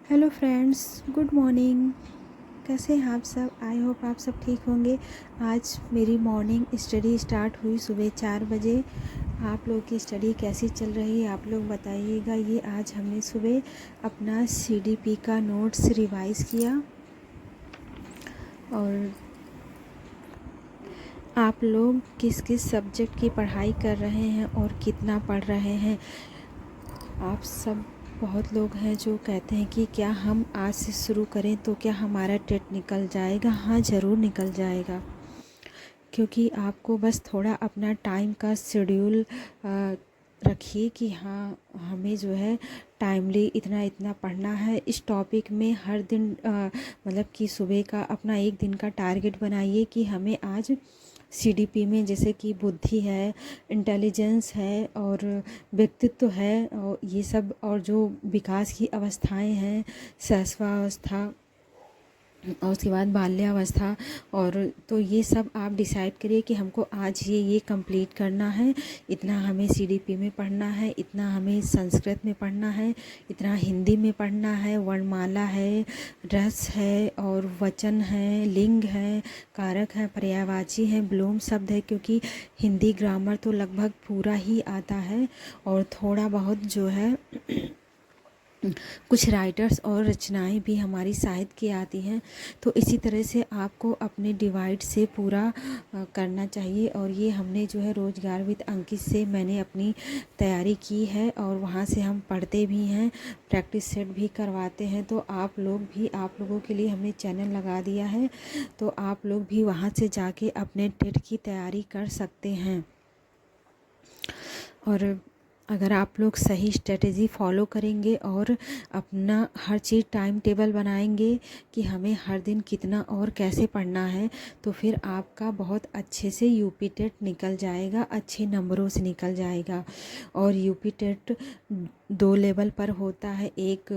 Hello friends, good morning. कैसे हैं आप सब? आई होप आप सब ठीक होंगे। आज मेरी मॉर्निंग स्टडी स्टार्ट हुई सुबह 4 बजे। आप लोग की स्टडी कैसी चल रही है आप लोग बताइएगा। ये आज हमने सुबह अपना सीडीपी का नोट्स रिवाइज़ किया। और आप लोग किस किस सब्जेक्ट की पढ़ाई कर रहे हैं और कितना पढ़ रहे हैं? आप सब बहुत लोग हैं जो कहते हैं कि क्या हम आज से शुरू करें तो क्या हमारा टेट निकल जाएगा? हाँ, ज़रूर निकल जाएगा, क्योंकि आपको बस थोड़ा अपना टाइम का शेड्यूल रखिए कि हाँ, हमें जो है टाइमली इतना इतना पढ़ना है। इस टॉपिक में हर दिन मतलब कि सुबह का अपना एक दिन का टारगेट बनाइए कि हमें आज सीडीपी में जैसे कि बुद्धि है, इंटेलिजेंस है और व्यक्तित्व है और ये सब, और जो विकास की अवस्थाएं हैं, शैशवावस्था और उसके बाद बाल्यावस्था, और तो ये सब आप डिसाइड करिए कि हमको आज ये कंप्लीट करना है। इतना हमें सीडीपी में पढ़ना है, इतना हमें संस्कृत में पढ़ना है, इतना हिंदी में पढ़ना है, वर्णमाला है, रस है और वचन है, लिंग है, कारक है, पर्यायवाची है, ब्लूम शब्द है, क्योंकि हिंदी ग्रामर तो लगभग पूरा ही आता है और थोड़ा बहुत जो है कुछ राइटर्स और रचनाएं भी हमारी साहित्य की आती हैं। तो इसी तरह से आपको अपने डिवाइड से पूरा करना चाहिए। और ये हमने जो है रोजगार विद अंकित से मैंने अपनी तैयारी की है और वहाँ से हम पढ़ते भी हैं, प्रैक्टिस सेट भी करवाते हैं। तो आप लोगों के लिए हमने चैनल लगा दिया है, तो आप लोग भी वहाँ से जाके अपने टेट की तैयारी कर सकते हैं। और अगर आप लोग सही स्ट्रेटेजी फॉलो करेंगे और अपना हर चीज़ टाइम टेबल बनाएंगे कि हमें हर दिन कितना और कैसे पढ़ना है, तो फिर आपका बहुत अच्छे से यूपी टेट निकल जाएगा, अच्छे नंबरों से निकल जाएगा। और यूपी टेट 2 लेवल पर होता है, एक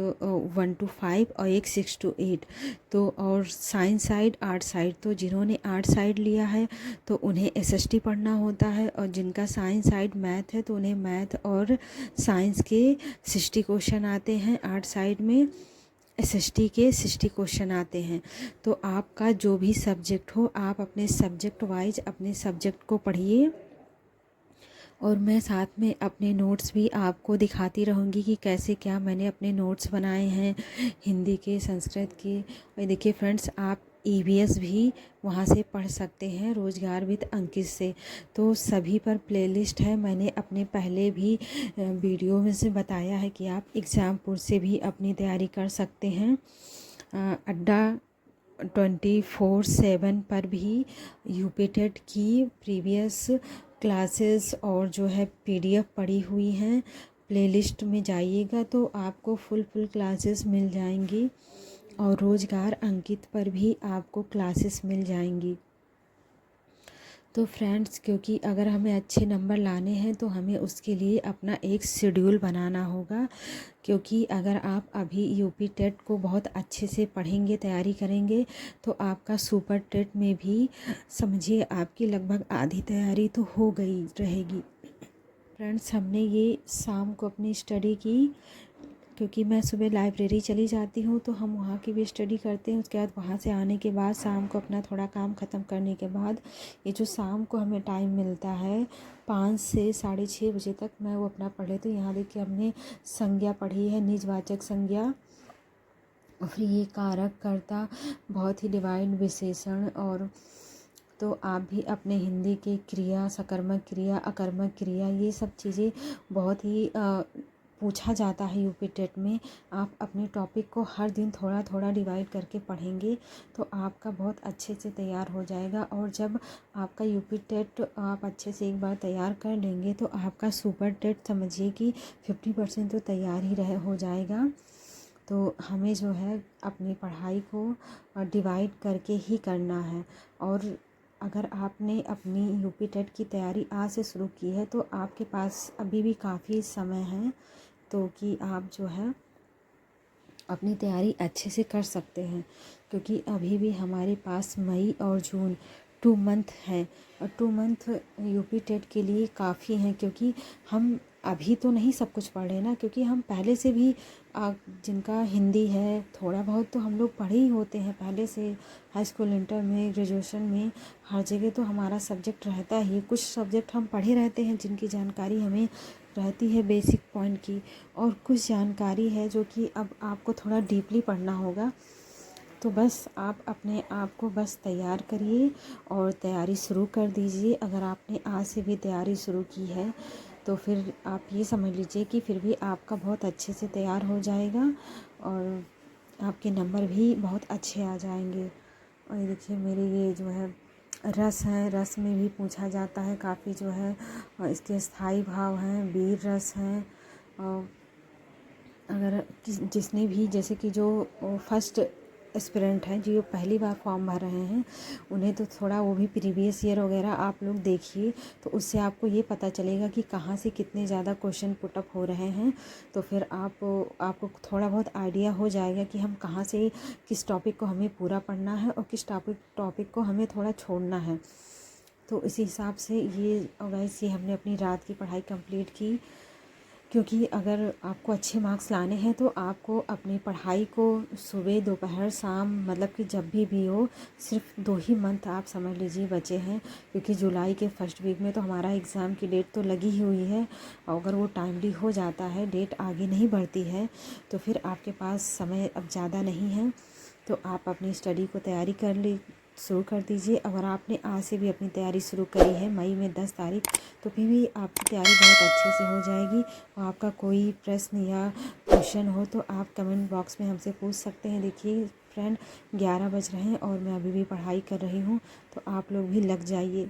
1 to 5 और एक 6 to 8। तो और साइंस साइड, आर्ट साइड, तो जिन्होंने आर्ट साइड लिया है तो उन्हें एसएसटी पढ़ना होता है, और जिनका साइंस साइड मैथ है तो उन्हें मैथ और साइंस के 60 क्वेश्चन आते हैं, आर्ट साइड में एसएसटी के 60 क्वेश्चन आते हैं। तो आपका जो भी सब्जेक्ट हो, आप अपने सब्जेक्ट वाइज अपने सब्जेक्ट को पढ़िए। और मैं साथ में अपने नोट्स भी आपको दिखाती रहूँगी कि कैसे क्या मैंने अपने नोट्स बनाए हैं, हिंदी के, संस्कृत के। और देखिए फ्रेंड्स, आप ईवीएस भी वहाँ से पढ़ सकते हैं, रोजगार विद अंकित से। तो सभी पर प्लेलिस्ट है। मैंने अपने पहले भी वीडियो में से बताया है कि आप एग्ज़ामपुर से भी अपनी तैयारी कर सकते हैं। अड्डा 24/7 पर भी यूपी टेट की प्रीवियस क्लासेस और जो है पीडीएफ पड़ी हुई हैं। प्लेलिस्ट में जाइएगा तो आपको फुल क्लासेस मिल जाएंगी, और रोजगार अंकित पर भी आपको क्लासेस मिल जाएंगी। तो फ्रेंड्स, क्योंकि अगर हमें अच्छे नंबर लाने हैं तो हमें उसके लिए अपना एक शेड्यूल बनाना होगा। क्योंकि अगर आप अभी यूपी टेट को बहुत अच्छे से पढ़ेंगे, तैयारी करेंगे, तो आपका सुपर टेट में भी समझिए आपकी लगभग आधी तैयारी तो हो गई रहेगी। फ्रेंड्स, हमने ये शाम को अपनी स्टडी की, क्योंकि मैं सुबह लाइब्रेरी चली जाती हूँ तो हम वहाँ की भी स्टडी करते हैं। उसके बाद वहाँ से आने के बाद शाम को अपना थोड़ा काम ख़त्म करने के बाद ये जो शाम को हमें टाइम मिलता है 5 से 6:30 बजे तक, मैं वो अपना पढ़ लेती हूँ। यहाँ देखिए हमने संज्ञा पढ़ी है, निजवाचक संज्ञा, और ये कारक कर्ता, बहुत ही डिवाइन विशेषण। और तो आप भी अपने हिंदी के क्रिया, सकर्मक क्रिया, अकर्मक क्रिया, ये सब चीज़ें बहुत ही पूछा जाता है यूपी टेट में। आप अपने टॉपिक को हर दिन थोड़ा थोड़ा डिवाइड करके पढ़ेंगे तो आपका बहुत अच्छे से तैयार हो जाएगा। और जब आपका यूपी टेट आप अच्छे से एक बार तैयार कर लेंगे तो आपका सुपर टेट समझिए कि 50% तो तैयार ही हो जाएगा। तो हमें जो है अपनी पढ़ाई को डिवाइड करके ही करना है। और अगर आपने अपनी यूपी टेट की तैयारी आज से शुरू की है तो आपके पास अभी भी काफ़ी समय है, तो कि आप जो है अपनी तैयारी अच्छे से कर सकते हैं। क्योंकि अभी भी हमारे पास मई और जून 2 मंथ हैं, और 2 मंथ यूपी टेट के लिए काफ़ी हैं। क्योंकि हम अभी तो नहीं सब कुछ पढ़ रहे ना, क्योंकि हम पहले से भी जिनका हिंदी है, थोड़ा बहुत तो हम लोग पढ़े ही होते हैं पहले से, हाई स्कूल, इंटर में, ग्रेजुएशन में, हर जगह तो हमारा सब्जेक्ट रहता ही। कुछ सब्जेक्ट हम पढ़े रहते हैं जिनकी जानकारी हमें रहती है बेसिक पॉइंट की, और कुछ जानकारी है जो कि अब आपको थोड़ा डीपली पढ़ना होगा। तो बस आप अपने आप को बस तैयार करिए और तैयारी शुरू कर दीजिए। अगर आपने आज से भी तैयारी शुरू की है तो फिर आप ये समझ लीजिए कि फिर भी आपका बहुत अच्छे से तैयार हो जाएगा और आपके नंबर भी बहुत अच्छे आ जाएंगे। और ये देखिए मेरे ये जो है रस है, रस में भी पूछा जाता है काफ़ी जो है, इसके स्थाई भाव हैं, वीर रस हैं। और अगर जिसने भी, जैसे कि जो फर्स्ट एस्पिरेंट हैं जो पहली बार फॉर्म भर रहे हैं, उन्हें तो थोड़ा वो भी प्रीवियस ईयर वगैरह आप लोग देखिए, तो उससे आपको ये पता चलेगा कि कहाँ से कितने ज़्यादा क्वेश्चन पुटअप हो रहे हैं। तो फिर आपको थोड़ा बहुत आइडिया हो जाएगा कि हम कहाँ से, किस टॉपिक को हमें पूरा पढ़ना है और किस टॉपिक को हमें थोड़ा छोड़ना है। तो इसी हिसाब से ये गाइस, ये हमने अपनी रात की पढ़ाई कंप्लीट की, क्योंकि अगर आपको अच्छे मार्क्स लाने हैं तो आपको अपनी पढ़ाई को सुबह, दोपहर, शाम, मतलब कि जब भी हो, सिर्फ 2 ही मंथ आप समझ लीजिए बचे हैं, क्योंकि जुलाई के फर्स्ट वीक में तो हमारा एग्ज़ाम की डेट तो लगी ही हुई है। और अगर वो टाइमली हो जाता है, डेट आगे नहीं बढ़ती है, तो फिर आपके पास समय अब ज़्यादा नहीं है। तो आप अपनी स्टडी को तैयारी शुरू कर दीजिए। अगर आपने आज से भी अपनी तैयारी शुरू करी है मई में 10 तारीख, तो फिर भी आपकी तैयारी बहुत अच्छे से हो जाएगी। और आपका कोई प्रश्न या क्वेश्चन हो तो आप कमेंट बॉक्स में हमसे पूछ सकते हैं। देखिए फ्रेंड, 11 बज रहे हैं और मैं अभी भी पढ़ाई कर रही हूँ, तो आप लोग भी लग जाइए।